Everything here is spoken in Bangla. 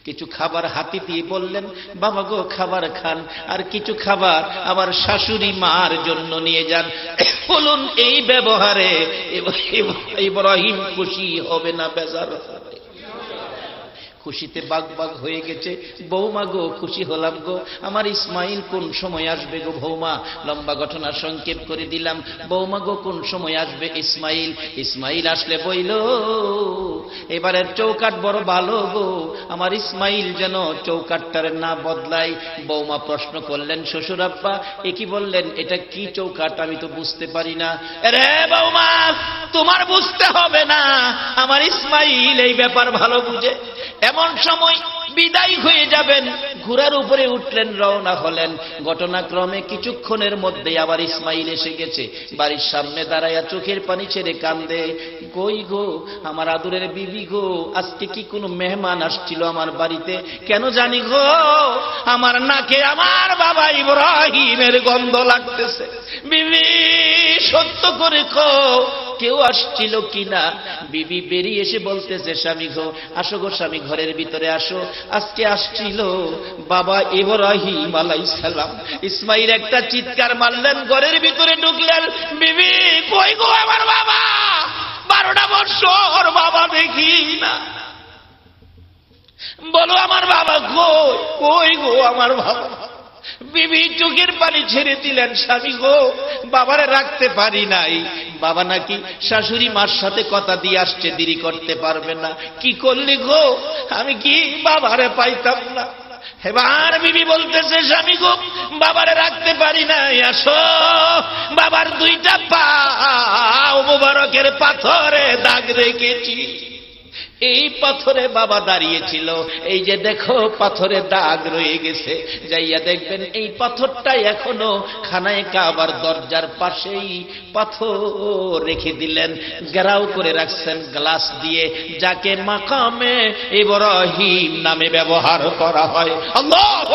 কিছু খাবার হাতে দিয়ে বললেন, বাবা গো খাবার খান, আর কিছু খাবার আমার শাশুড়ি মার জন্য নিয়ে যান। বলুন এই ব্যবহারে ইব্রাহিম খুশি হবে না বেজার হবে? খুশিতে বাগবাগ হয়ে গেছে। বৌমা গো খুশি হলাম গো, আমার ইসমাইল কোন সময় আসবে গো বৌমা? লম্বা ঘটনা সংক্ষেপ করে দিলাম। বৌমা গো কোন সময় আসবে ইসমাইল? ইসমাইল আসলে বইল, এবারের চৌকাট বড় ভালো গো, আমার ইসমাইল যেন চৌকাটটার না বদলাই। বৌমা প্রশ্ন করলেন, শ্বশুর আব্বা এ কি বললেন? এটা কি চৌকাট? আমি তো বুঝতে পারি না। রে বৌমা, তোমার বুঝতে হবে না, আমার ইসমাইল এই ব্যাপার ভালো বুঝে। এমন সময় বিদায় হয়ে যাবেন, ঘোড়ার উপরে উঠলেন, রওনা হলেন। ঘটনাক্রমে কিছুক্ষণের মধ্যে আবার ইসমাইল এসে গেছে। বাড়ির সামনে দাঁড়াইয়া চোখের পানি ছেড়ে কান্দে, কই গো আমার আদরের বিবি গো, আজকে কি কোনো মেহমান আসছিল আমার বাড়িতে? কেন জানি গো আমার নাকে আমার বাবা ইব্রাহিমের গন্ধ লাগতেছে। বিবি সত্য করে কও কেউ আসছিল কিনা? বিবি বেরিয়ে এসে বলতেছে, স্বামী গো আসো গো স্বামী, ঘরের ভিতরে আসো, আজকে আসছিল বাবা ইব্রাহিম আলাইহিস সালাম। ইসমাইল একটা চিৎকার মারলেন, ঘরের ভিতরে ঢুকলেন। বিবি কই গো আমার বাবা? 12টা বছর বাবা দেখি না, বলো আমার বাবা কই? কই গো আমার বাবা? বিবি চোখের পানি ছেড়ে দিলেন, স্বামী গো বাবারে রাখতে পারি নাই, বাবা নাকি শাশুড়ি মার সাথে কথা দিয়ে আসছে, দেরি করতে পারবে না। কি করলি গো? আমি কি বাবারে পাইতাম না? এবার বিবি বলতেছে, স্বামী গো বাবারে রাখতে পারি নাই, আসো। বাবার 2টা পা মোবারকের পাথরে দাগ রেখেছি, এই পাথরে বাবা দাঁড়িয়েছিল, এই যে দেখো পাথরে দাগ রয়ে গেছে। যাইয়া দেখবেন এই পাথরটা এখনো খানায়ে কাবার দরজার পাশেই পাথর রেখে দিলেন, ঘেরাও করে রাখছেন গ্লাস দিয়ে, যাকে মাকামে ইব্রাহিম নামে ব্যবহার করা হয়। আল্লাহু